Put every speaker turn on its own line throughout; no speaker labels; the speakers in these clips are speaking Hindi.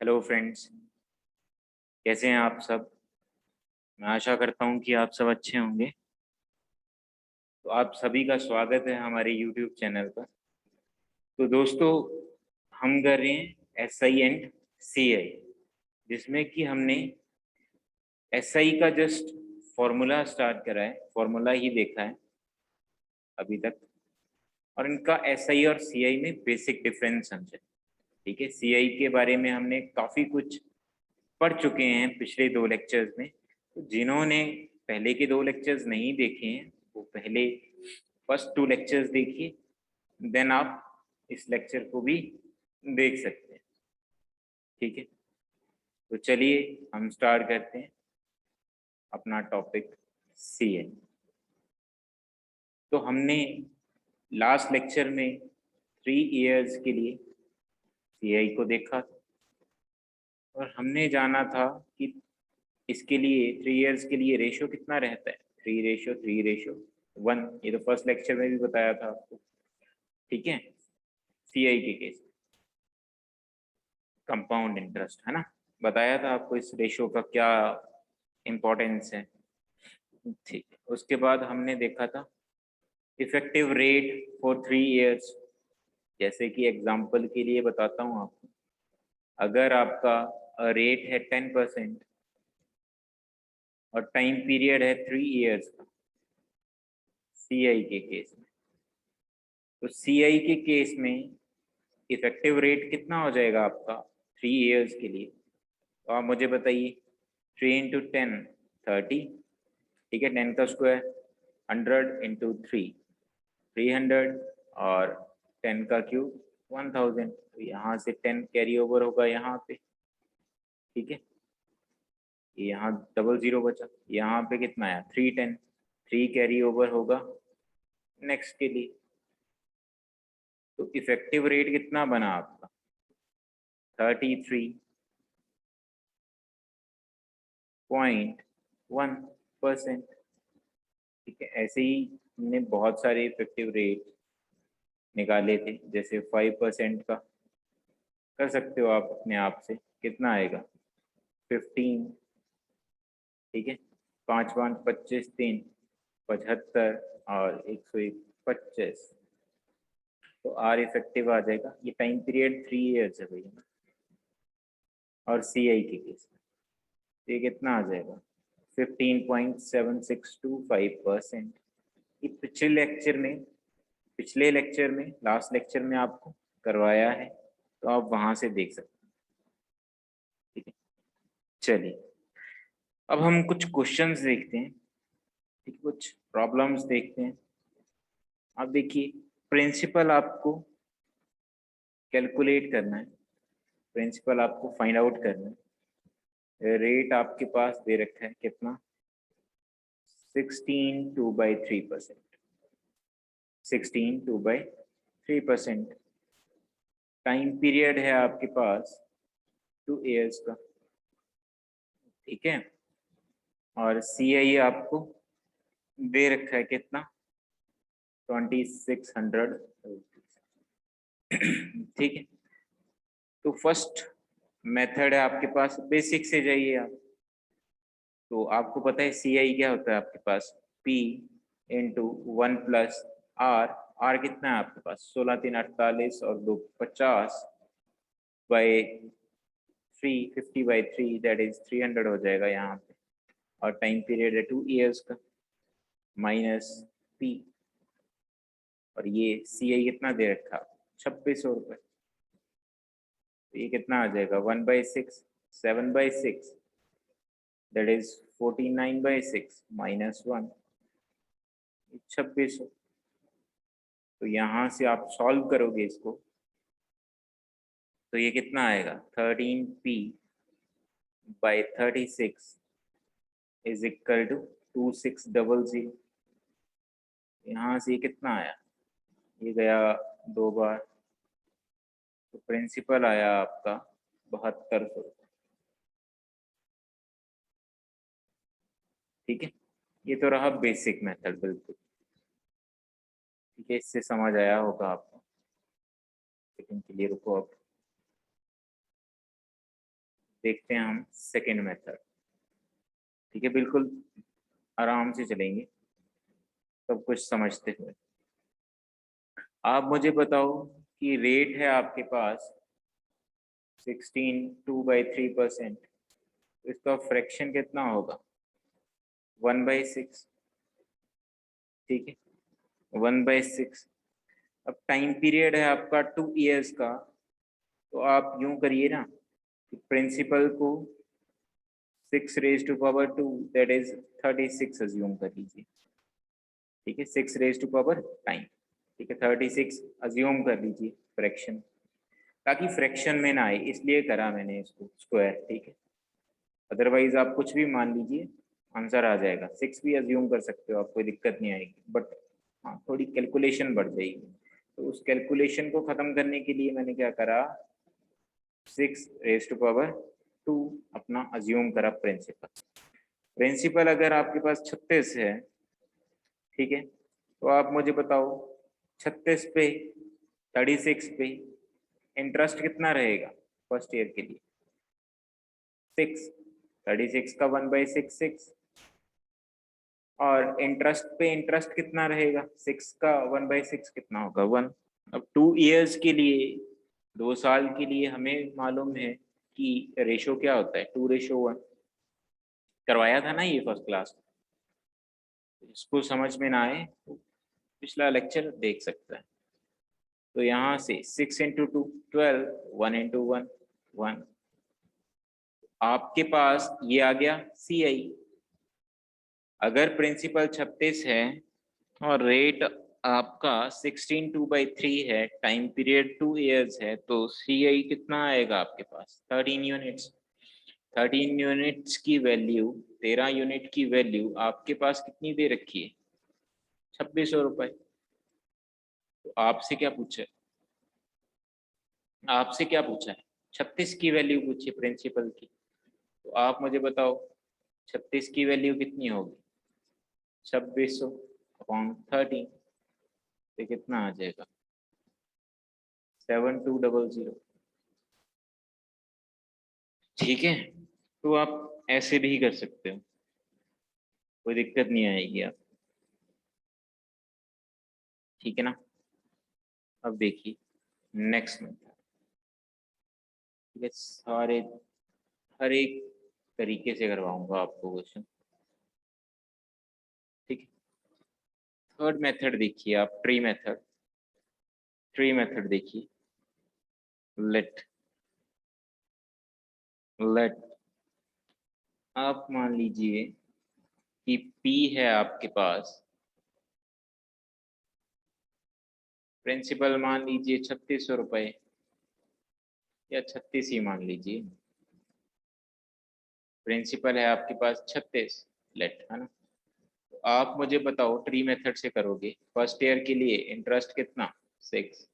हेलो फ्रेंड्स, कैसे हैं आप सब। मैं आशा करता हूं कि आप सब अच्छे होंगे। तो आप सभी का स्वागत है हमारे यूट्यूब चैनल पर। तो दोस्तों, हम कर रहे हैं SI एंड CI, जिसमें कि हमने SI का जस्ट फॉर्मूला स्टार्ट करा है, फॉर्मूला ही देखा है अभी तक, और इनका SI और CI में बेसिक डिफरेंस समझे। ठीक है, CI के बारे में हमने काफ़ी कुछ पढ़ चुके हैं पिछले 2 लेक्चर्स में। तो जिन्होंने पहले के 2 लेक्चर्स नहीं देखे हैं वो पहले फर्स्ट 2 लेक्चर्स देखिए, देन आप इस लेक्चर को भी देख सकते हैं। ठीक है, तो चलिए हम स्टार्ट करते हैं अपना टॉपिक CI। तो हमने लास्ट लेक्चर में 3 इयर्स के लिए CI को देखा था, और हमने जाना था कि इसके लिए 3 इयर्स के लिए रेशो कितना रहता है, 3:3:1। ये तो फर्स्ट लेक्चर में भी बताया था आपको। ठीक है, CI के केस कंपाउंड इंटरेस्ट है ना, बताया था आपको इस रेशो का क्या इम्पोर्टेंस है। ठीक है, उसके बाद हमने देखा था इफेक्टिव रेट फॉर 3 इयर्स। जैसे कि एग्जांपल के लिए बताता हूँ आपको, अगर आपका रेट है 10% और टाइम पीरियड है 3 इयर्स का CI के केस में, तो CI के केस में इफेक्टिव रेट कितना हो जाएगा आपका 3 इयर्स के लिए। तो आप मुझे बताइए, 3 × 10 30। ठीक है, 10 का स्क्वायर 100 × 3 300, और 10 का क्यूब 1000। तो यहाँ से 10 कैरी ओवर होगा यहाँ पे। ठीक है, ये यहाँ डबल जीरो बचा, यहाँ पे कितना आया 310, 3 कैरी ओवर होगा नेक्स्ट के लिए। तो इफेक्टिव रेट कितना बना आपका 33.1%। ठीक है, ऐसे ही हमने बहुत सारे इफेक्टिव रेट निकाले थे, जैसे 5% का कर सकते हो आप अपने आप से, कितना आएगा 15। ठीक है, 5 5 25 3 75 और 101 25। तो आर इफेक्टिव आ जाएगा। ये टाइम पीरियड 3 इयर्स है भैया, और CI के केस में तो ये कितना आ जाएगा 15.7625%। ये पिछले लेक्चर में लास्ट लेक्चर में आपको करवाया है, तो आप वहां से देख सकते हैं। ठीक है, चलिए अब हम कुछ क्वेश्चंस देखते हैं, ठीक, कुछ प्रॉब्लम्स देखते हैं। आप देखिए, प्रिंसिपल आपको कैलकुलेट करना है, प्रिंसिपल आपको फाइंड आउट करना है। रेट आपके पास दे रखा है कितना 16/2/3%, 16/2/3%। टाइम पीरियड है आपके पास 2 इयर्स का। ठीक है, और CI आपको दे रखा है कितना 2600 रुपीज। ठीक है, तो फर्स्ट मेथड है आपके पास, बेसिक से जाइए आप। तो आपको पता है CI क्या होता है आपके पास, P × 1 + R। R कितना है आपके पास 16 3 48 और 2 50 बाई 3 50/3, दैट इज 300 हो जाएगा यहाँ पे। और टाइम पीरियड है 2 इयर्स का, माइनस P, और ये CI कितना दे रखा 2600 रुपये। तो ये कितना आ जाएगा 1/6, 7/6, दैट इज 49/6 -1, 2600। तो यहाँ से आप सॉल्व करोगे इसको, तो ये कितना आएगा 13P/36 इज इक्वल टू 2600। यहाँ से ये कितना आया, ये गया 2 बार, तो प्रिंसिपल आया आपका 7200। ठीक है, ये तो रहा बेसिक मेथड बिल्कुल। ठीक है, इससे समझ आया होगा आपको, लेकिन के लिए रुको अब। देखते हैं हम सेकेंड मेथड। ठीक है, बिल्कुल आराम से चलेंगे सब कुछ समझते हुए। आप मुझे बताओ कि रेट है आपके पास 16 2/3%, इसका फ्रैक्शन कितना होगा? 1/6। ठीक है, 1/6। अब टाइम पीरियड है आपका 2 ईयर्स का, तो आप यूं करिए ना कि प्रिंसिपल को 6 raised to power 2 that is 36 assume कर लीजिए। ठीक है, 6 raised to power टाइम, ठीक है 36 अज्यूम कर लीजिए फ्रैक्शन, ताकि फ्रैक्शन में ना आए इसलिए करा मैंने इसको स्क्वायर। ठीक है, अदरवाइज आप कुछ भी मान लीजिए आंसर आ जाएगा। 6 भी अज्यूम कर सकते हो आप, कोई दिक्कत नहीं आएगी, बट हाँ थोड़ी कैलकुलेशन बढ़ जाएगी। तो उस कैलकुलेशन को ख़त्म करने के लिए मैंने क्या करा, 6 raised to power 2 अपना अज्यूम करा प्रिंसिपल। प्रिंसिपल अगर आपके पास 36 है, ठीक है, तो आप मुझे बताओ 36 पे 36 पे इंटरेस्ट कितना रहेगा फर्स्ट ईयर के लिए? 6। 36 का 1/6 6, और इंटरेस्ट पे इंटरेस्ट कितना रहेगा? 6 का 1/6 कितना होगा? 1। अब 2 ईयर्स के लिए, 2 साल के लिए हमें मालूम है कि रेशो क्या होता है, 2:1। करवाया था ना ये फर्स्ट क्लास। इसको समझ में ना आए तो पिछला लेक्चर देख सकता है। तो यहाँ से 6 × 2 12, 1 × 1 1। आपके पास ये आ गया CI। अगर प्रिंसिपल 36 है और रेट आपका 16 2/3 है, टाइम पीरियड 2 ईयर्स है, तो CI कितना आएगा आपके पास? 13 यूनिट्स। 13 यूनिट्स की वैल्यू, 13 यूनिट की वैल्यू आपके पास कितनी दे रखी है? 2600 रुपये। तो आपसे क्या पूछा है? आपसे क्या पूछा है? 36 की वैल्यू पूछी प्रिंसिपल की। तो आप मुझे बताओ 36 की वैल्यू कितनी होगी? 2600/13, तो कितना आ जाएगा? 7200। ठीक है, तो आप ऐसे भी कर सकते हो, कोई दिक्कत नहीं आएगी आप। ठीक है ना? अब देखिए नेक्स्ट मेथड। ठीक है, सारे हर एक तरीके से करवाऊंगा आपको क्वेश्चन। ठीक है, थर्ड मेथड देखिए आप, ट्री मेथड। ट्री मेथड देखिए, लेट लेट आप मान लीजिए कि P है आपके पास, प्रिंसिपल मान लीजिए 3600 रुपये, या 36 ही मान लीजिए। प्रिंसिपल है आपके पास 36, लेट, है ना? तो आप मुझे बताओ ट्री मेथड से करोगे, फर्स्ट ईयर के लिए इंटरेस्ट कितना? 6।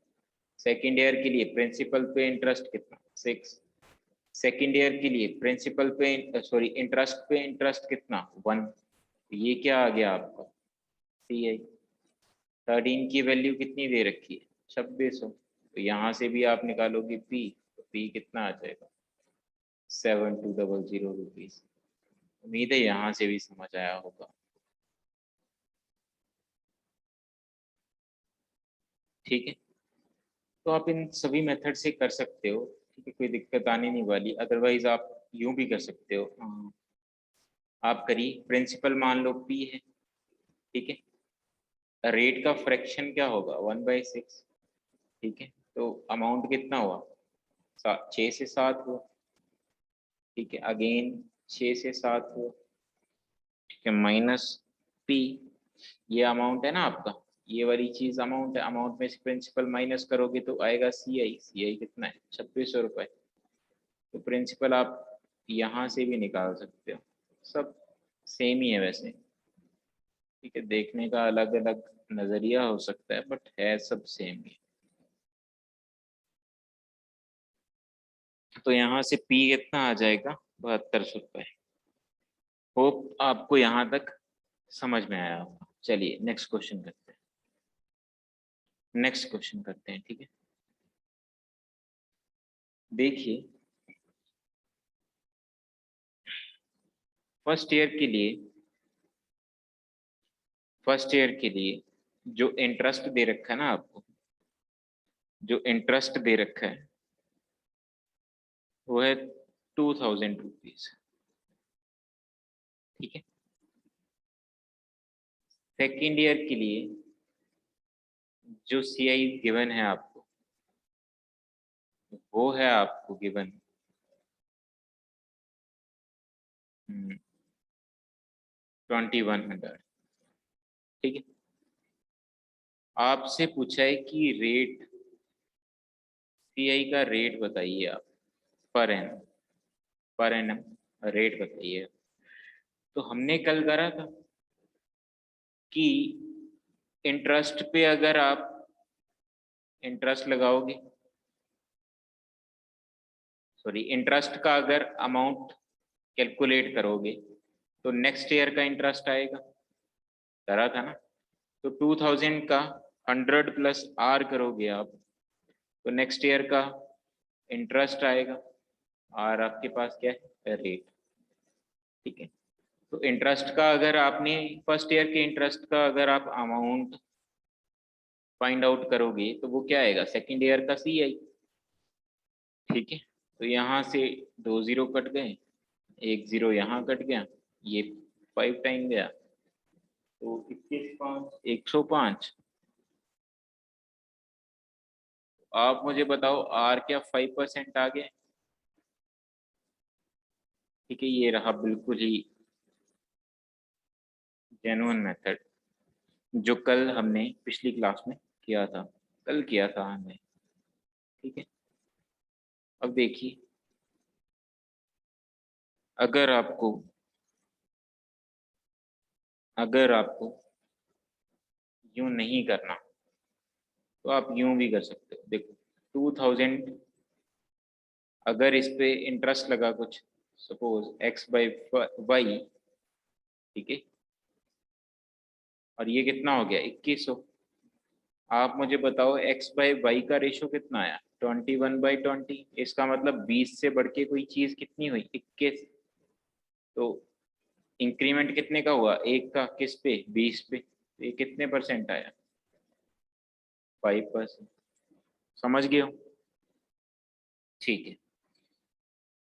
सेकेंड ईयर के लिए प्रिंसिपल पे इंटरेस्ट कितना? 6। सेकेंड ईयर के लिए प्रिंसिपल पे इंटरेस्ट पे इंटरेस्ट कितना? 1। ये क्या आ गया आपका? CI। 13 की वैल्यू कितनी दे रखी है? 2600। तो यहाँ से भी आप निकालोगे P, तो P कितना आ जाएगा? 7200 रुपीज। उम्मीद है यहाँ से भी समझ आया होगा। ठीक है, तो आप इन सभी मेथड से कर सकते हो। ठीक है, कोई दिक्कत आने नहीं वाली। अदरवाइज आप यूं भी कर सकते हो। आप करिए, प्रिंसिपल मान लो P है, ठीक है, रेट का फ्रैक्शन क्या होगा? 1/6। ठीक है, तो अमाउंट कितना हुआ? 6 से 7 हुआ। ठीक है, अगेन 6 से 7 हुआ। ठीक है, माइनस P, ये अमाउंट है ना आपका, ये वाली चीज अमाउंट है। अमाउंट में से प्रिंसिपल माइनस करोगे तो आएगा CI। CI कितना है? 2600 रुपये। तो प्रिंसिपल आप यहाँ से भी निकाल सकते हो, सब सेम ही है वैसे। ठीक है, देखने का अलग अलग नजरिया हो सकता है, बट है सब सेम ही। तो यहाँ से P कितना आ जाएगा? 7200 रुपये। होप आपको यहाँ तक समझ में आया होगा। चलिए नेक्स्ट क्वेश्चन करते हैं। नेक्स्ट क्वेश्चन करते हैं, ठीक है। देखिए फर्स्ट ईयर के लिए जो इंटरेस्ट दे रखा है ना आपको, जो इंटरेस्ट दे रखा है वो है 2000 रुपीज। ठीक है। सेकेंड ईयर के लिए जो सीआई गिवन है आपको, वो है आपको गिवन 2100। ठीक है। आपसे पूछा है कि रेट, सीआई का रेट बताइए आप, पर एनम रेट बताइए। तो हमने कल करा था कि इंटरेस्ट पे अगर आप इंटरेस्ट लगाओगे, सॉरी इंटरेस्ट का अगर अमाउंट कैलकुलेट करोगे तो नेक्स्ट ईयर का इंटरेस्ट आएगा, करा था ना। तो 2000 का 100 प्लस आर करोगे आप तो नेक्स्ट ईयर का इंटरेस्ट आएगा, और आपके पास क्या है, रेट। ठीक है। तो इंटरेस्ट का अगर आपने फर्स्ट ईयर के इंटरेस्ट का अगर आप अमाउंट फाइंड आउट करोगे तो वो क्या आएगा, सेकेंड ईयर का सीआई। ठीक है। तो यहाँ से 2 जीरो कट गए, 1 जीरो यहाँ कट गया, ये 5 टाइम गया, तो 21 5 105। आप मुझे बताओ आर क्या 5% आ गया। ठीक है, ये रहा बिल्कुल ही जेन्युइन मेथड जो कल हमने पिछली क्लास में किया था, कल किया था हमने। ठीक है। अब देखिए, अगर आपको यूं नहीं करना तो आप यूं भी कर सकते हो। देखो 2000, अगर इस पे इंटरेस्ट लगा कुछ, सपोज x/y, ठीक है, और ये कितना हो गया 2100। आप मुझे बताओ x/y का रेशो कितना आया, 21/20। इसका मतलब 20 से बढ़ के कोई चीज कितनी हुई, 21। तो इंक्रीमेंट कितने का हुआ, एक का, किस पे, 20 पे। तो ये कितने परसेंट आया, 5%। समझ गए हो। ठीक है।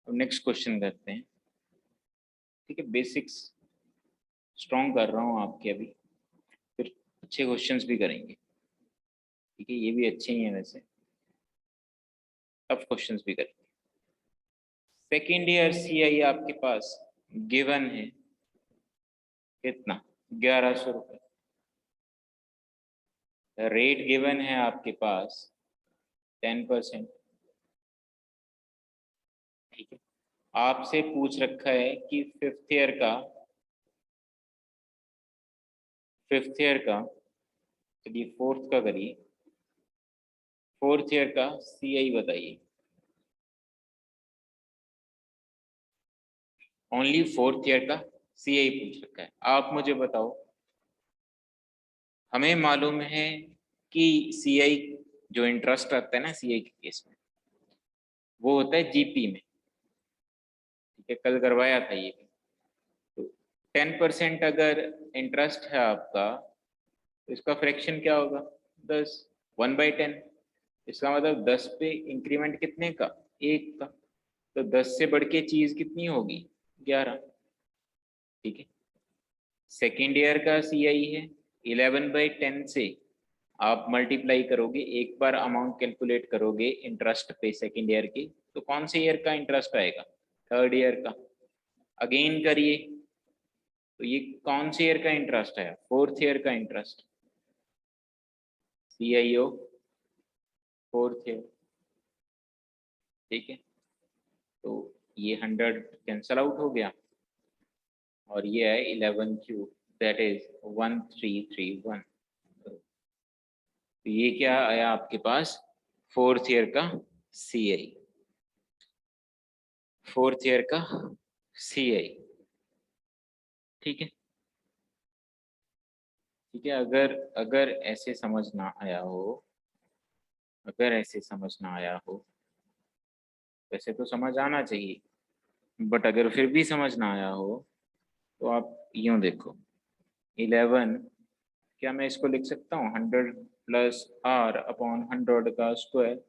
अब नेक्स्ट क्वेश्चन करते हैं। ठीक है, बेसिक्स स्ट्रॉन्ग कर रहा हूँ आपके अभी, फिर अच्छे क्वेश्चंस भी करेंगे। ठीक है, ये भी अच्छे ही हैं वैसे, टफ क्वेश्चंस भी करेंगे। सेकेंड ईयर सीआई आपके पास गिवन है कितना, 1100 रुपये। रेट गिवन है आपके पास 10%। ठीक है। आपसे पूछ रखा है कि फिफ्थ ईयर का, चलिए फोर्थ का करिए, फोर्थ ईयर का सीआई बताइए। ओनली फोर्थ ईयर का सीआई पूछ रखा है। आप मुझे बताओ, हमें मालूम है कि सीआई जो इंटरेस्ट आता है ना सीआई के केस में, वो होता है जीपी में। ठीक है, कल करवाया था ये भी। तो 10% अगर इंटरेस्ट है आपका तो इसका फ्रैक्शन क्या होगा, 10, 1/10। इसका मतलब 10 पे इंक्रीमेंट कितने का, 1 का। तो 10 से बढ़ के चीज कितनी होगी, 11। ठीक है। सेकेंड ईयर का सीआई है 11/10 से आप मल्टीप्लाई करोगे, एक बार अमाउंट कैलकुलेट करोगे इंटरेस्ट पे सेकेंड ईयर की, तो कौन से ईयर का इंटरेस्ट आएगा, थर्ड ईयर का। अगेन करिए, तो ये कौन से ईयर का इंटरेस्ट है, फोर्थ ईयर का इंटरेस्ट, सीआईओ फोर्थ ईयर। ठीक है। तो ये 100 कैंसल आउट हो गया, और ये है 11 क्यूब, दैट इज 1331। तो ये क्या आया आपके पास, फोर्थ ईयर का सीआई, फोर्थ ईयर का सीआई। ठीक है। ठीक है, अगर अगर ऐसे समझ ना आया हो, अगर ऐसे समझ ना आया हो, वैसे तो समझ आना चाहिए, बट अगर फिर भी समझ ना आया हो तो आप यूं देखो 11, क्या मैं इसको लिख सकता हूँ 100 प्लस r अपॉन 100 का स्क्वायर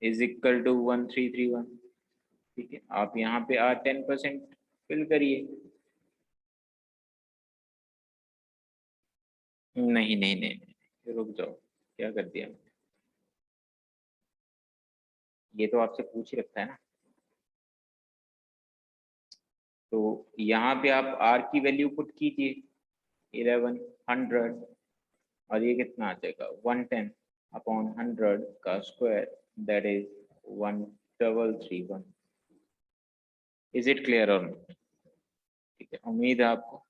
इज इक्वल टू 1331। ठीक है, आप यहाँ पे r 10% फिल करिए। नहीं नहीं नहीं नहीं, रुक जाओ, क्या कर दिया, ये तो आपसे पूछ ही रखा है ना। तो यहाँ पे आप r की वैल्यू पुट कीजिए 1100, और ये कितना आ जाएगा 110 अपॉन 100 का square that is 1331। Is it clear और नॉट? ठीक है, उम्मीद है आपको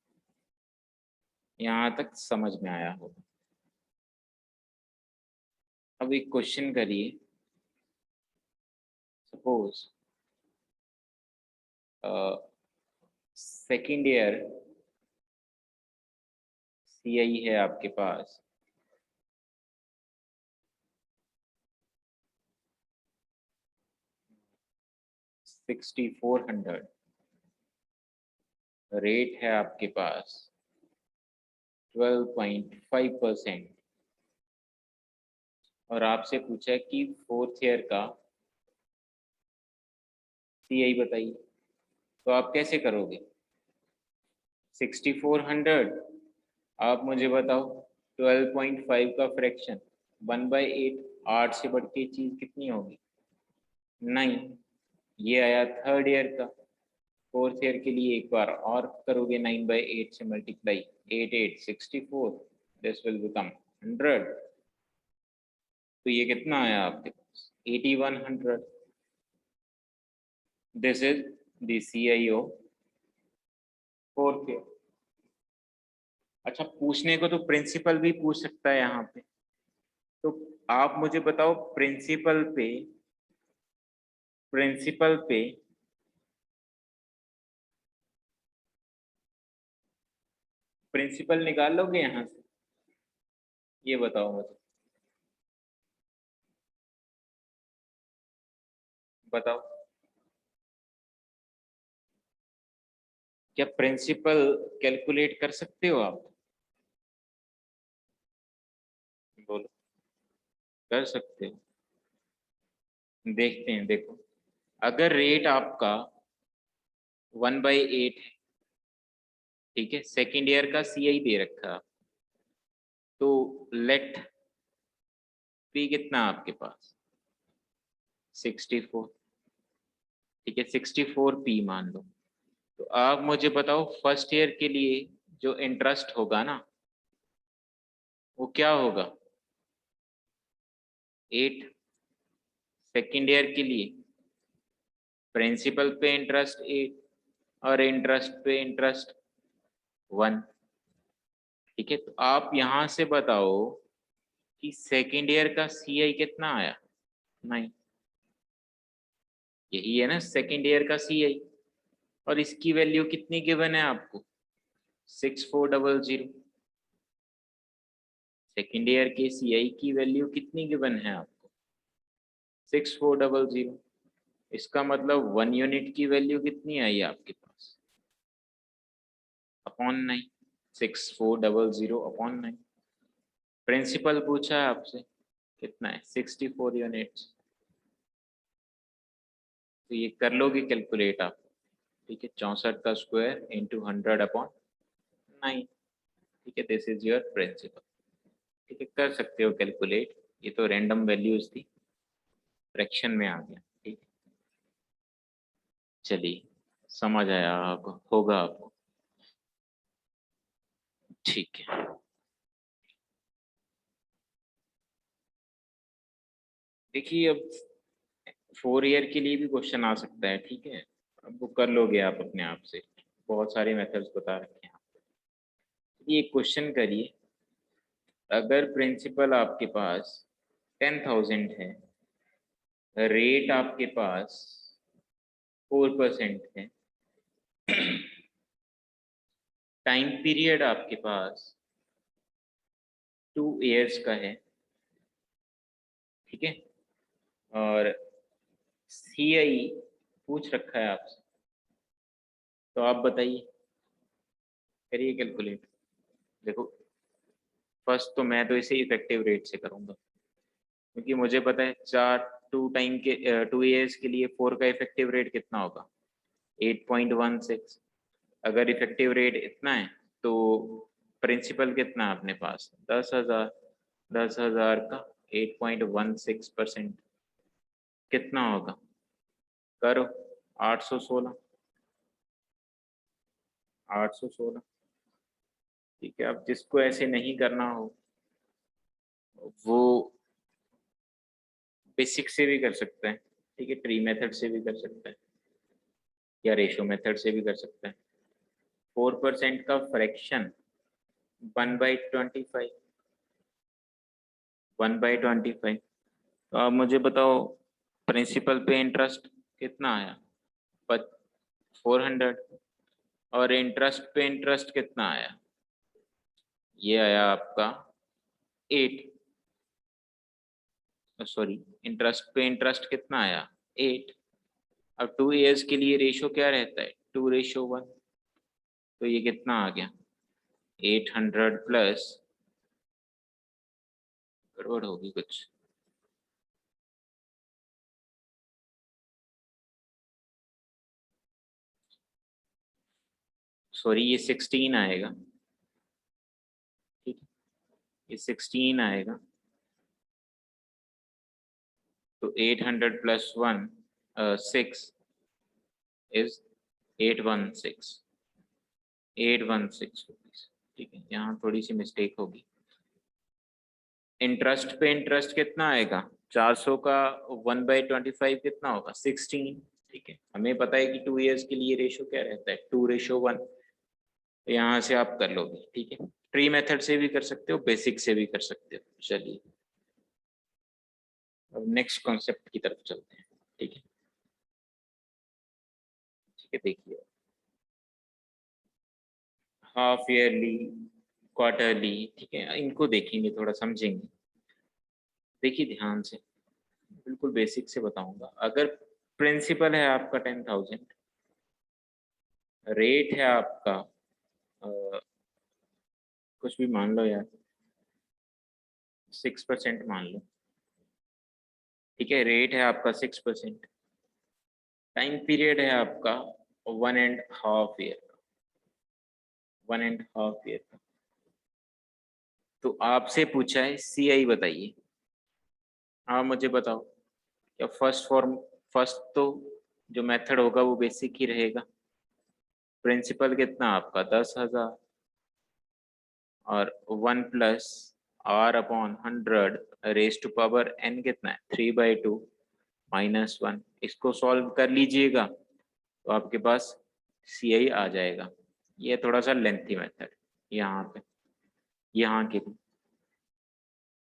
यहाँ तक समझ में आया होगा। अब एक क्वेश्चन करिए, सपोज सेकेंड ईयर CI है आपके पास, $6400, रेट है आपके पास 12.5%, और आपसे पूछा है कि फोर्थ ईयर का CI बताइए, तो आप कैसे करोगे? 6400, आप मुझे बताओ 12.5 का फ्रैक्शन 1/8, 8 से बढ़ के चीज कितनी होगी? नहीं, ये आया थर्ड ईयर का। फोर्थ ईयर के लिए एक बार और करोगे 9/8 से मल्टीप्लाई, 8 8 64, दिस विल बिकम 100। तो ये कितना आया आपके पास? 8100। This is the CIO fourth year. अच्छा, पूछने को तो प्रिंसिपल भी पूछ सकता है यहाँ पे, तो आप मुझे बताओ प्रिंसिपल पे प्रिंसिपल निकाल लोगे यहाँ से? ये बताओ मुझे, बताओ क्या प्रिंसिपल कैलकुलेट कर सकते हो आप? बोलो, कर सकते हो? देखते हैं, देखो अगर रेट आपका 1/8 है, ठीक है, सेकेंड ईयर का CI दे रखा, तो लेट पी कितना आपके पास? 64। ठीक है, 64P मान लो। तो आप मुझे बताओ फर्स्ट ईयर के लिए जो इंटरेस्ट होगा ना, वो क्या होगा? 8। सेकेंड ईयर के लिए प्रिंसिपल पे इंटरेस्ट 8 और इंटरेस्ट पे इंटरेस्ट 1। ठीक है, तो आप यहाँ से बताओ कि सेकेंड ईयर का CI कितना आया? नहीं, यही है ना सेकेंड ईयर का CI, और इसकी वैल्यू कितनी गिवन है आपको? 6400। सेकेंड ईयर के CI की वैल्यू कितनी गिवन है आपको? 6400। इसका मतलब 1 यूनिट की वैल्यू कितनी आई आपके पास? Upon 9, 6400 upon 9। प्रिंसिपल पूछा है आपसे कितना है? 64 यूनिट्स। तो ये कर लोगे कैलकुलेट आप? ठीक है, 64 का स्क्वायर इंटू 100 अपॉन 9। ठीक है, दिस इज योर प्रिंसिपल। ठीक है, कर सकते हो कैलकुलेट, ये तो रैंडम वैल्यूज थी, फ्रैक्शन में आ गया। ठीक है, चलिए समझ आया होगा आपको। ठीक है, देखिए अब 4 ईयर के लिए भी क्वेश्चन आ सकता है। ठीक है, अब वो कर लोगे आप अपने आप से, बहुत सारे मेथड्स बता रखे हैं आपको। ये क्वेश्चन करिए, अगर प्रिंसिपल आपके पास 10,000 है, रेट आपके पास 4% है, टाइम पीरियड आपके पास 2 ईयर्स का है, ठीक है, और CI पूछ रखा है आपसे, तो आप बताइए करिए कैलकुलेट। देखो फर्स्ट तो मैं तो इसे इफेक्टिव रेट से करूंगा, क्योंकि मुझे पता है 2 ईयर्स के लिए 4 का इफेक्टिव रेट कितना होगा, 8.16। अगर इफेक्टिव रेट इतना है तो प्रिंसिपल कितना है अपने पास, 10,000। 10,000 का 8.16% कितना होगा, करो 816। 816 ठीक है। अब जिसको ऐसे नहीं करना हो वो बेसिक से भी कर सकते हैं, ठीक है, ट्री मेथड से भी कर सकते हैं या रेशो मेथड से भी कर सकते हैं। 4% का फ्रैक्शन 1/25। 1/25। तो आप मुझे बताओ प्रिंसिपल पे इंटरेस्ट कितना आया, 400। और इंटरेस्ट पे इंटरेस्ट कितना आया, ये आया आपका 8। सॉरी, इंटरेस्ट पे इंटरेस्ट कितना आया, 8। अब 2 ईयर्स के लिए रेशो क्या रहता है, 2:1। तो ये कितना आ गया, 800 प्लस, गड़बड़ होगी कुछ, सॉरी ये 16 आएगा, ठीक है, ये 16 आएगा। तो 800 प्लस 1 6 इज 816। 816 रुपीज, ठीक है। यहाँ थोड़ी सी मिस्टेक होगी। इंटरेस्ट पे इंटरेस्ट कितना आएगा, 400 का 1/25 कितना होगा, 16। ठीक है, हमें पता है कि 2 ईयर्स के लिए रेशो क्या रहता है, 2:1। तो यहाँ से आप कर लोगे, ठीक है। ट्री मेथड से भी कर सकते हो, बेसिक से भी कर सकते हो। चलिए अब नेक्स्ट कॉन्सेप्ट की तरफ चलते हैं, ठीक है। ठीक है, देखिए हाफ ईयरली, क्वार्टरली, ठीक है, इनको देखेंगे, थोड़ा समझेंगे। देखिए ध्यान से, बिल्कुल बेसिक से बताऊंगा। अगर प्रिंसिपल है आपका 10,000, रेट है आपका कुछ भी मान लो यार, 6% मान लो, ठीक है, रेट है आपका 6%। टाइम पीरियड है आपका 1.5 ईयर का, 1.5 ईयर का। तो आपसे पूछा है CI बताइए। हाँ मुझे बताओ, क्या फर्स्ट तो जो मेथड होगा वो बेसिक ही रहेगा। प्रिंसिपल कितना आपका 10,000 और 1 plus R/100 raise to power n कितना है, 3/2 -1। इसको सॉल्व कर लीजिएगा तो आपके पास CI आ जाएगा। ये थोड़ा सा लेंथी मेथड यहाँ पे, यहाँ के लिए।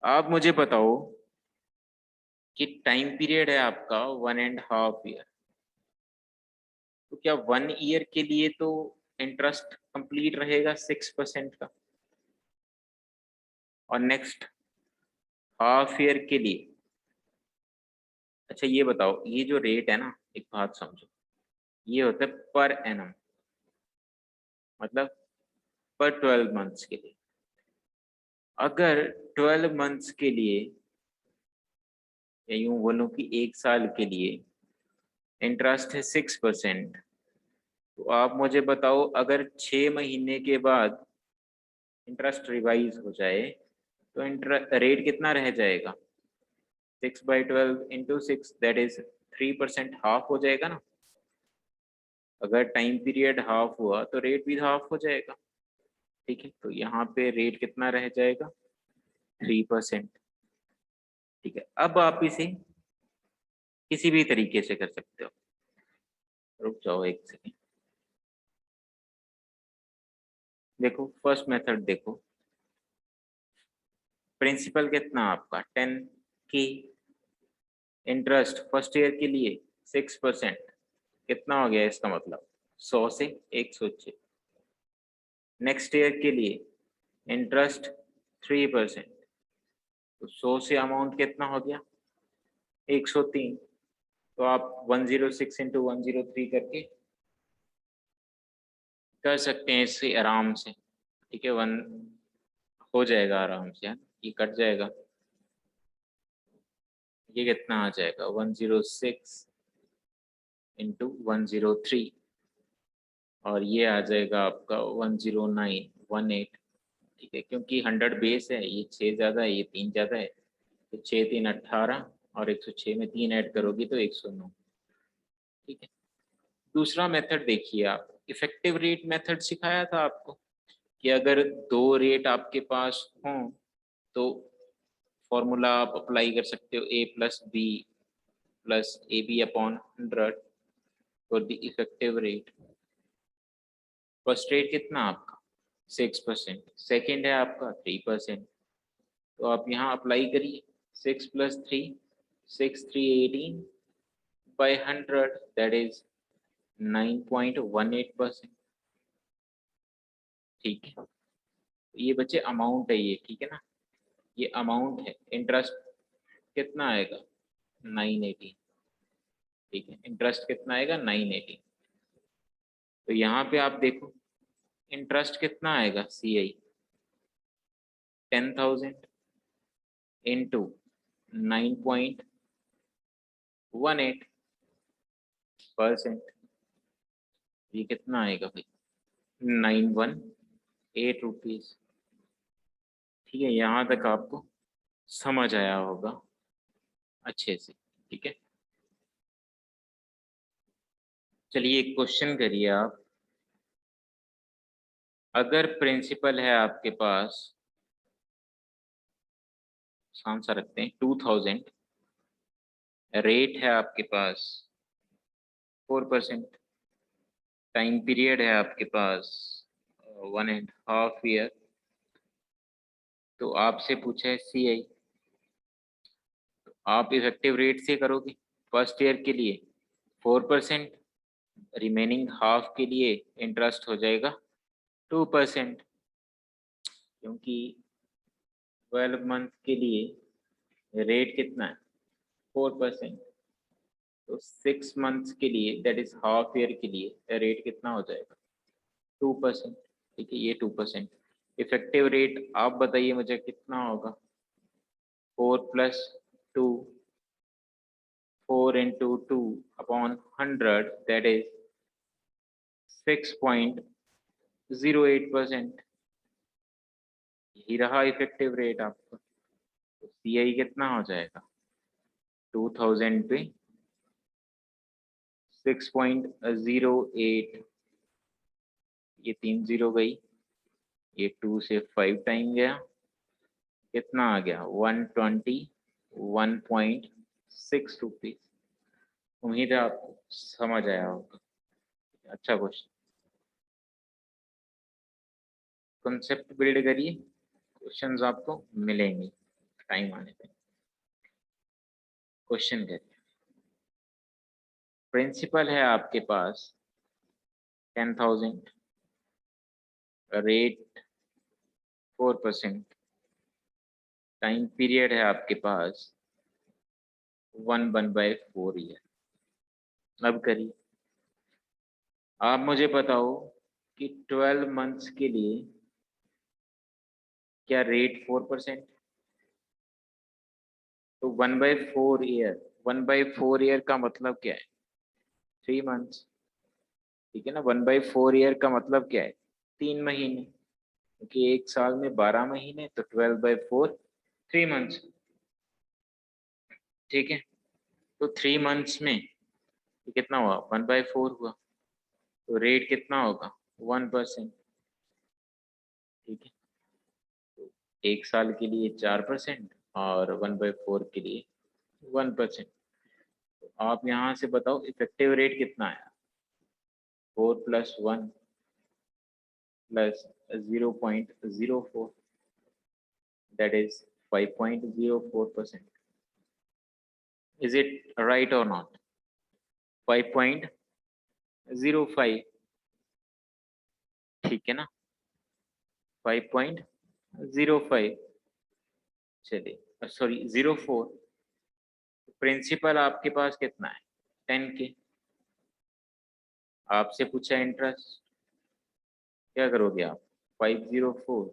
आप मुझे बताओ कि टाइम पीरियड है आपका 1.5 ईयर, तो क्या 1 ईयर के लिए तो इंटरेस्ट कंप्लीट रहेगा 6% का, और नेक्स्ट हाफ ईयर के लिए, अच्छा ये बताओ, ये जो रेट है ना, एक बात समझो, ये होता है पर एनम, मतलब पर 12 मंथ्स के लिए। अगर 12 मंथ्स के लिए, या यूं बोलूं कि 1 साल के लिए इंटरेस्ट है 6%, तो आप मुझे बताओ अगर 6 महीने के बाद इंटरेस्ट रिवाइज हो जाए तो रेट कितना रह जाएगा, 6/12 इंटू 6, दैट इज 3%, हाफ हो जाएगा ना। अगर टाइम पीरियड हाफ हुआ तो रेट भी हाफ हो जाएगा, ठीक है। तो यहाँ पे रेट कितना रह जाएगा, 3%, ठीक है। अब आप इसे किसी भी तरीके से कर सकते हो, रुक जाओ एक सेकेंड। देखो फर्स्ट मेथड देखो, प्रिंसिपल कितना आपका 10K, इंटरेस्ट फर्स्ट ईयर के लिए 6%, कितना हो गया इसका मतलब 100 से 106। नेक्स्ट ईयर के लिए इंटरेस्ट 3%, तो 100 से अमाउंट कितना हो गया 103। तो आप 106 इंटू 103 करके कर सकते हैं इससे आराम से, ठीक है, 1 हो जाएगा आराम से, है ना? ये कट जाएगा, ये कितना आ जाएगा 106 इंटू 103, और ये आ जाएगा आपका 10918, ठीक है, क्योंकि 100 बेस है, ये 6 ज़्यादा है, ये 3 ज़्यादा है, तो 6 3 18 और 106 में 3 ऐड करोगी तो 109, ठीक है। दूसरा मेथड देखिए आप, इफेक्टिव रेट मेथड सिखाया था आपको कि अगर 2 रेट आपके पास हों तो फॉर्मूला आप अप्लाई कर सकते हो, a plus B plus A B upon 100 for the effective rate. First rate कितना आपका 6%, सेकेंड है आपका 3%, तो आप यहाँ अप्लाई करिए, 6 प्लस 3 6 3 18 बाई 100 दैट इज 9.18%, ठीक है। ये बच्चे अमाउंट है ये, ठीक है ना, ये अमाउंट है। इंटरेस्ट कितना आएगा 918, ठीक है, इंटरेस्ट कितना आएगा 918। तो यहाँ पे आप देखो इंटरेस्ट कितना आएगा, सी आई 10,000 इंटू 9.18%, ये कितना आएगा भाई 918 रुपीज, ठीक है। यहाँ तक आपको समझ आया होगा अच्छे से, ठीक है। चलिए एक क्वेश्चन करिए आप, अगर प्रिंसिपल है आपके पास, आसान सा रखते हैं 2000, रेट है आपके पास 4%, टाइम पीरियड है आपके पास 1.5 ईयर, तो आपसे पूछा है सी आई, तो आप इफेक्टिव रेट से करोगे। फर्स्ट ईयर के लिए 4%, रिमेनिंग हाफ के लिए इंटरेस्ट हो जाएगा 2%, क्योंकि 12 मंथ के लिए रेट कितना है 4%, तो 6 मंथ्स के लिए दैट इज हाफ ईयर के लिए रेट कितना हो जाएगा 2%, ठीक है, ये 2%। इफेक्टिव रेट आप बताइए मुझे कितना होगा, 4 plus 2 4 into 2 upon 100 that is 6.08%, यही रहा इफेक्टिव रेट आपका। तो सी आई कितना हो जाएगा 2000 पे 6.08, ये 3 0 गई, ये 2 से 5 टाइम गया, कितना आ गया 121.6 रुपीज। उम्मीद है आपको समझ आया होगा, अच्छा क्वेश्चन। कॉन्सेप्ट बिल्ड करिए, क्वेश्चंस आपको मिलेंगे टाइम आने पे। क्वेश्चन करिए, प्रिंसिपल है आपके पास 10,000, रेट 4%, टाइम पीरियड है आपके पास 1/4 ईयर। अब करिए, आप मुझे बताओ कि 12 मंथ्स के लिए क्या रेट 4%, तो 1/4 ईयर का मतलब क्या है 3 मंथ्स, ठीक है ना। 1/4 ईयर का मतलब क्या है 3 महीने, क्योंकि एक साल में 12 महीने, तो 12/4 3 मंथ्स, ठीक है। तो 3 मंथ्स में तो कितना हुआ 1/4 हुआ, तो रेट कितना होगा 1%, ठीक है। तो एक साल के लिए 4% और 1/4 के लिए 1%। तो आप यहाँ से बताओ इफेक्टिव रेट कितना आया, 4 + 1 + 0.04 that is 5.04%, is it right or not 5.05, ठीक है ना 5.05, चलिए सॉरी 04। प्रिंसिपल आपके पास कितना है 10 के, आपसे पूछा इंटरेस्ट क्या करोगे आप? 504,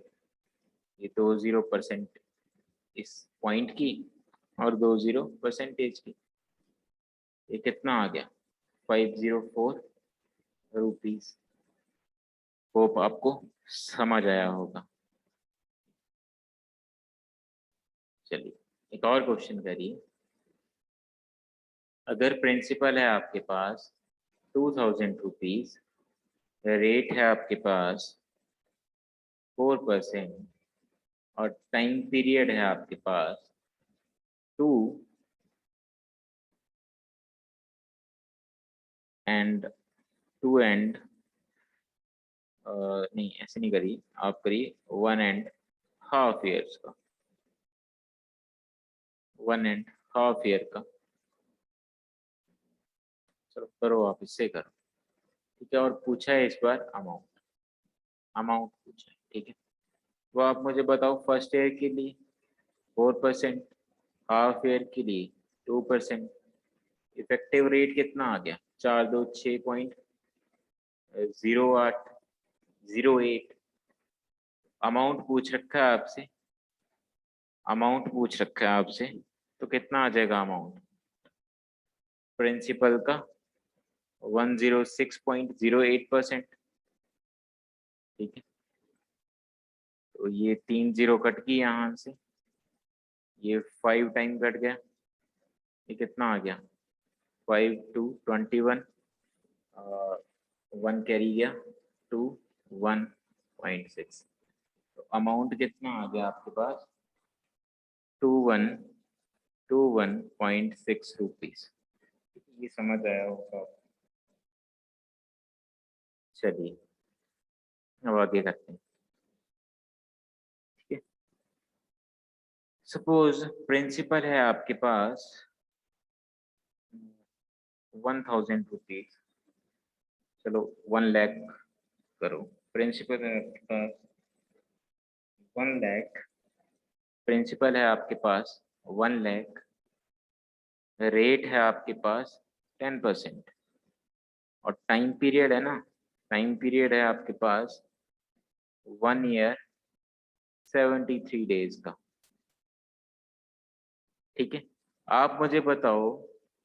ये 20% इस पॉइंट की और 20 परसेंटेज की, ये कितना आ गया? 504 रुपीज। होप आपको समझ आया होगा। चलिए एक और क्वेश्चन करिए। अगर प्रिंसिपल है आपके पास 2000 रुपीज, रेट है आपके पास 4% और टाइम पीरियड है आपके पास 2 एंड 2 एंड नहीं ऐसे नहीं करिए, आप करिए 1.5 ईयर्स का, 1.5 ईयर का। चलो करो, आप इससे करो। ठीक है, और पूछा है इस बार अमाउंट पूछा है। ठीक है, तो आप मुझे बताओ फर्स्ट ईयर के लिए 4%, हाफ ईयर के लिए 2%, इफेक्टिव रेट कितना आ गया? 426.0808। अमाउंट पूछ रखा है आपसे, अमाउंट पूछ रखा है आपसे, तो कितना आ जाएगा अमाउंट? प्रिंसिपल का 106.08%। ठीक है, तो ये 3 जीरो कट गई यहाँ से, ये 5 टाइम कट गया, ये कितना आ गया? 5 2 21, 1 कैरी गया 2 1.6। तो अमाउंट कितना आ गया आपके पास? 2121.6 रुपीज। ये समझ आया होगा। चलिए अब आगे करते हैं। ठीक है, सपोज प्रिंसिपल है आपके पास 1000 रुपीज, चलो 1 लाख करो। प्रिंसिपल है आपके पास 1 लाख, प्रिंसिपल है आपके पास 1 लाख, रेट है आपके पास 10% और टाइम पीरियड है ना, टाइम पीरियड है आपके पास 1 ईयर 73 डेज का। ठीक है, आप मुझे बताओ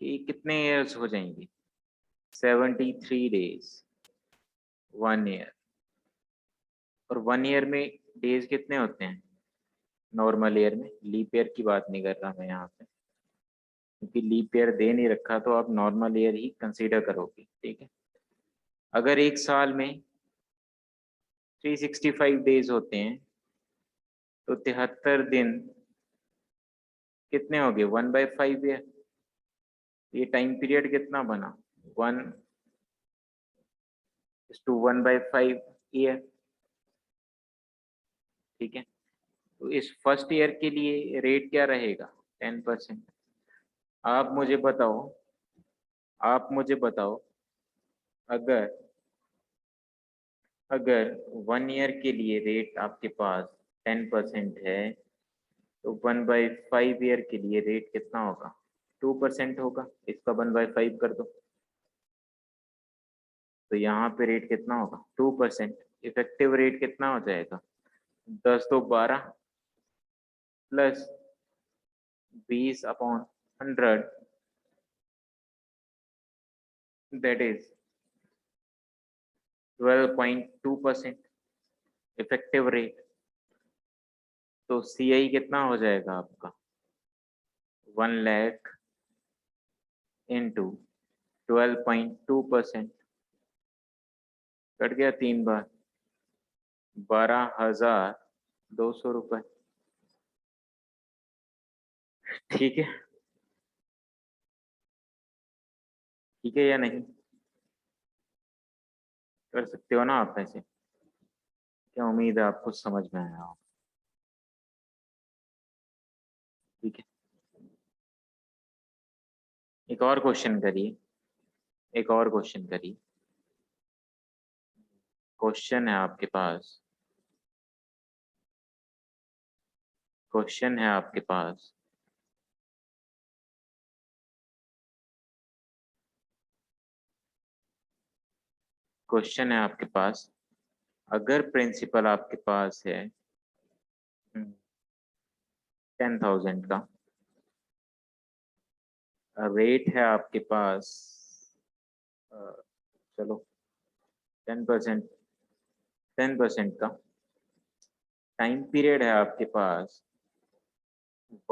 कि कितने ईयर्स हो जाएंगे? 73 डेज 1 ईयर, और 1 ईयर में डेज कितने होते हैं? नॉर्मल ईयर में, लीप ईयर की बात नहीं कर रहा मैं यहाँ पे, क्योंकि लीप ईयर दे नहीं रखा तो आप नॉर्मल ईयर ही कंसीडर करोगे। ठीक है, अगर एक साल में 365 डेज होते हैं तो 73 दिन कितने हो गए? 1/5 ईयर। ये टाइम पीरियड कितना बना? 1:1/5 ईयर। ठीक है, तो इस फर्स्ट ईयर के लिए रेट क्या रहेगा? 10%। आप मुझे बताओ, आप मुझे बताओ, अगर अगर 1 ईयर के लिए रेट आपके पास 10% है, तो 1/5 ईयर के लिए रेट कितना होगा? 2% होगा। इसका 1/5 कर दो, तो यहाँ पे रेट कितना होगा? 2%। इफेक्टिव रेट कितना हो जाएगा? 10 2 12 plus 20/100, that is 12.2% effective rate. तो CI कितना हो जाएगा आपका? 1 लाख इंटू 12.2%, कट गया 3 बार, 12,200 रुपये। ठीक है, ठीक है या नहीं? कर सकते हो ना आप ऐसे? क्या उम्मीद है आपको समझ में आया हो? ठीक है, एक और क्वेश्चन करिए, एक और क्वेश्चन करिए। क्वेश्चन है आपके पास, क्वेश्चन है आपके पास, क्वेश्चन है आपके पास अगर प्रिंसिपल आपके पास है 10,000 का, रेट है आपके पास चलो 10%, 10% का, टाइम पीरियड है आपके पास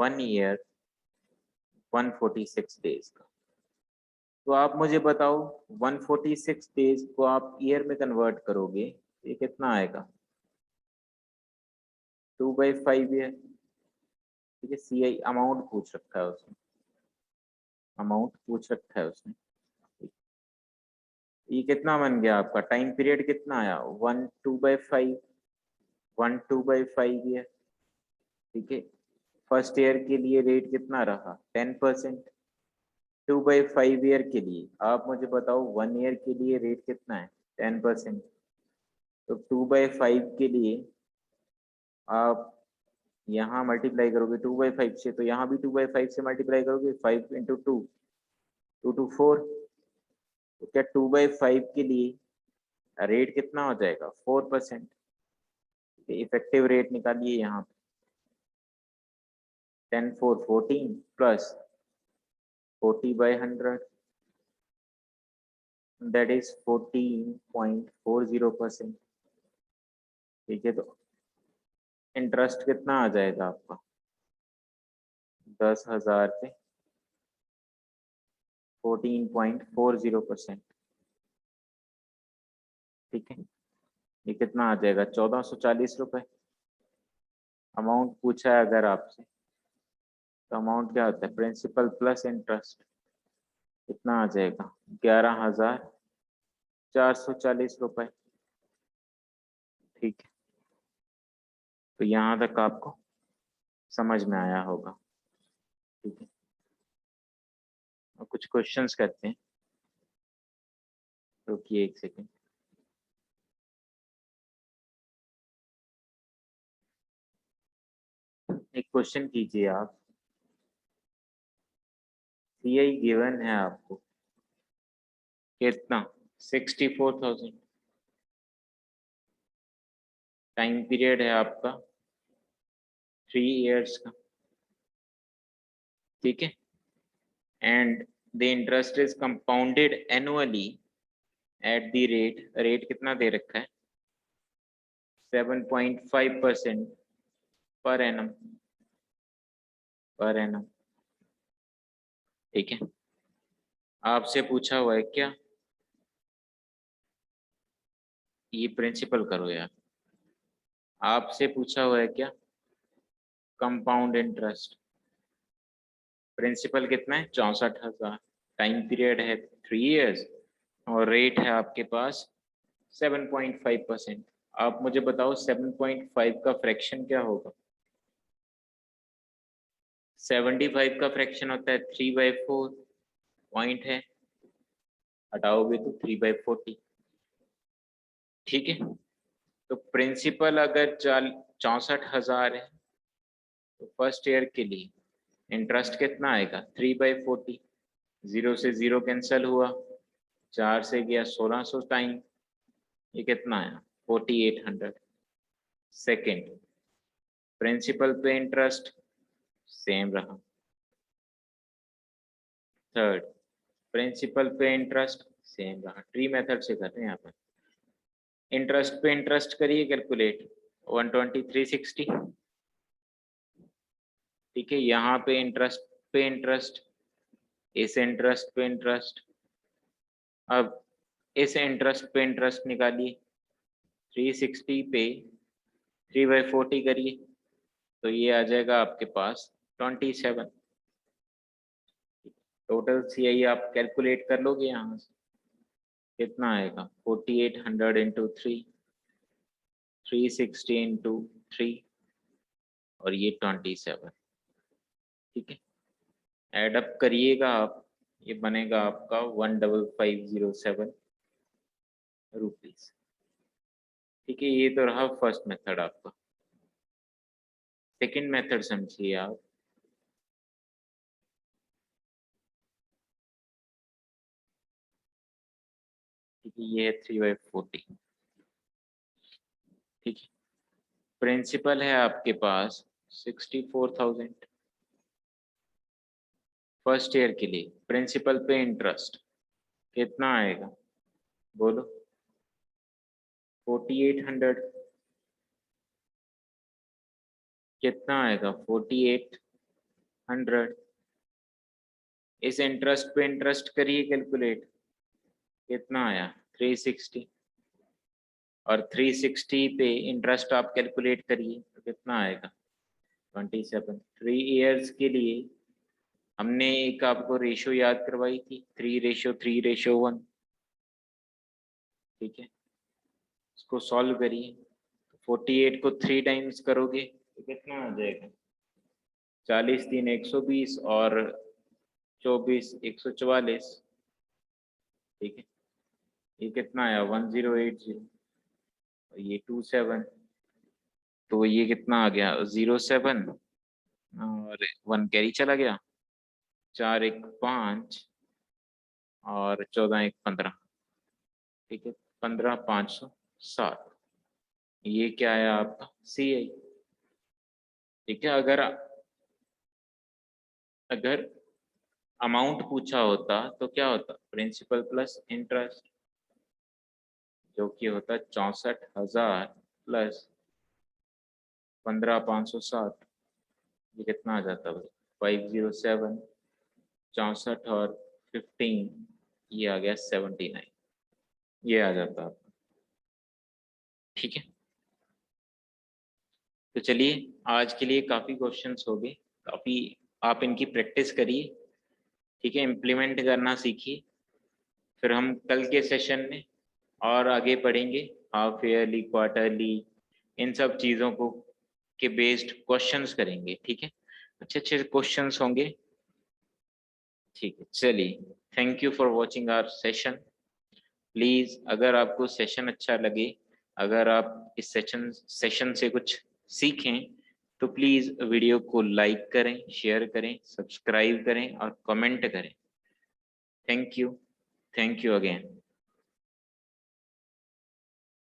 1 ईयर 146 डेज का। तो आप मुझे बताओ 146 डेज को आप ईयर में कन्वर्ट करोगे, ये कितना आएगा? 2/5 ईयर। ठीक है, CI अमाउंट पूछ रखा है उसने, अमाउंट पूछ रखा है उसने। ये कितना बन गया आपका? टाइम पीरियड कितना आया? 1/2/5, 1/2/5 ईयर। ठीक है, फर्स्ट ईयर के लिए रेट कितना रहा? 10%। 2/5 ईयर के लिए आप मुझे बताओ 1 ईयर के लिए रेट कितना है? 10%। तो 2/5 के लिए आप यहाँ मल्टीप्लाई करोगे 2/5 से, तो यहाँ भी 2/5 से मल्टीप्लाई करोगे, 5 × 2, 2 to 4। तो क्या 2/5 के लिए रेट कितना हो जाएगा? 4%। इफेक्टिव रेट निकालिए यहाँ पे, 10 4 14 प्लस 40/100, दैट इज 14.40%। ठीक है, तो इंटरेस्ट कितना आ जाएगा आपका? 10,000 पे 14.40%। ठीक है, ये कितना आ जाएगा? 1440 रुपए। अमाउंट पूछा है अगर आपसे, तो अमाउंट क्या होता है? Principal plus interest. कितना आ जाएगा? 11,440 रुपए। ठीक है, तो यहाँ तक आपको समझ में आया होगा। ठीक है, और कुछ क्वेश्चंस करते हैं, रुकिए एक सेकेंड। एक क्वेश्चन कीजिए आप। CI गिवन है आपको कितना? 64,000। टाइम पीरियड है आपका 3 इयर्स का। ठीक है, and the interest is compounded annually at the rate कितना दे रखा है? 7.5% पर एनम, पर एनम। ठीक है, आपसे पूछा हुआ है क्या? ये प्रिंसिपल करो यार। आपसे पूछा हुआ है क्या? Compound interest. प्रिंसिपल कितना है? 64,000। टाइम पीरियड है 3 इयर्स और रेट है आपके पास 7.5%। आप मुझे बताओ 7.5 का फ्रैक्शन क्या होगा? 75 का फ्रैक्शन होता है 3/4। पॉइंट है, हटाओगे तो 3/40। ठीक है, तो प्रिंसिपल अगर 64,000 है, तो फर्स्ट ईयर के लिए इंटरेस्ट कितना आएगा? 3/40। 0 से 0 कैंसिल हुआ, 4 से गया 1600 टाइम, ये कितना आया? 4800। सेकेंड, प्रिंसिपल पे इंटरेस्ट सेम रहा। थर्ड, प्रिंसिपल पे इंटरेस्ट सेम रहा। ट्री मेथड से कर रहे हैं यहाँ पर। इंटरेस्ट पे इंटरेस्ट करिए कैलकुलेट, 120 360। ठीक है, यहाँ पे इंटरेस्ट, इस इंटरेस्ट पे इंटरेस्ट। अब इस इंटरेस्ट पे इंटरेस्ट निकालिए, 360 पे 3/40 करिए, तो ये आ जाएगा आपके पास 27। टोटल CI आप कैलकुलेट कर लोगे यहाँ से, कितना आएगा? 4800 इंटू 3, 360 इंटू 3 और ये 27। ठीक है, एड अप करिएगा आप, ये बनेगा आपका 15507 रुपीज। ठीक है, ये तो रहा फर्स्ट मेथड आपका। सेकंड मेथड समझिए आप। ठीक है, ये है 3/40। ठीक है, प्रिंसिपल है आपके पास 64,000 फर्स्ट ईयर के लिए। प्रिंसिपल पे इंटरेस्ट कितना आएगा बोलो? 4800। कितना आएगा? 4800। इस इंटरेस्ट पे इंटरेस्ट करिए कैलकुलेट, कितना आया? 360। और 360 पे इंटरेस्ट आप कैलकुलेट करिए तो कितना आएगा? 27। 3 इयर्स के लिए हमने एक आपको रेशो याद करवाई थी, 3:3:1। ठीक है, इसको सॉल्व करिए। 48 को 3 टाइम्स करोगे तो कितना आ जाएगा? 40 3 120 और 24 144। ठीक है, ये कितना आया? 1080। ये 27, तो ये कितना आ गया? 07 और 1 कैरी चला गया। 4 1 5 और 14 1 15। ठीक है, 15,507। ये क्या आया आपका? CI। ठीक है, अगर अमाउंट पूछा होता तो क्या होता? प्रिंसिपल प्लस इंटरेस्ट, जो कि होता 64,000 प्लस 15,507। ये कितना आ जाता भाई? 507। 64 और 15, ये आ गया 79। ये आ जाता आपका। ठीक है, तो चलिए आज के लिए काफ़ी क्वेश्चंस हो गए, काफ़ी आप इनकी प्रैक्टिस करिए। ठीक है, इम्प्लीमेंट करना सीखिए। फिर हम कल के सेशन में और आगे पढ़ेंगे, हाफ ईयरली, क्वार्टरली, इन सब चीज़ों को के बेस्ड क्वेश्चंस करेंगे। ठीक है, अच्छे अच्छे क्वेश्चंस होंगे। ठीक है, चलिए, thank you for watching our session. Please अगर आपको सेशन अच्छा लगे, अगर आप इस सेशन से कुछ सीखें, तो प्लीज़ वीडियो को लाइक करें, शेयर करें, सब्सक्राइब करें और कमेंट करें। Thank you again.